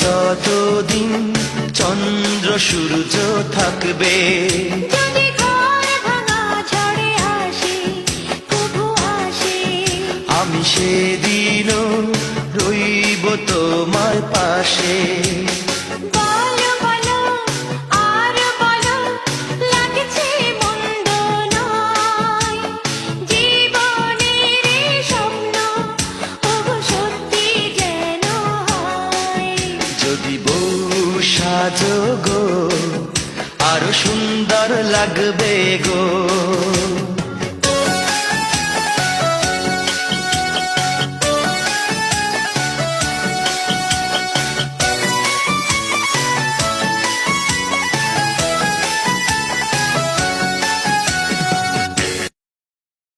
যতদিন চন্দ্র সূর্য থাকবে, যদি ঘর ভাঙা ঝড়ে আসে কভু আসে, আমি সেদিনও রইব তোমার পাশে। বলো বলো আর বলো, লাগছে মন্দ নয়, জীবনের এই স্বপ্ন ওগো সত্যি যেন হয়। যদি বউ সাজো গো, আরো সুন্দর লাগবে গো।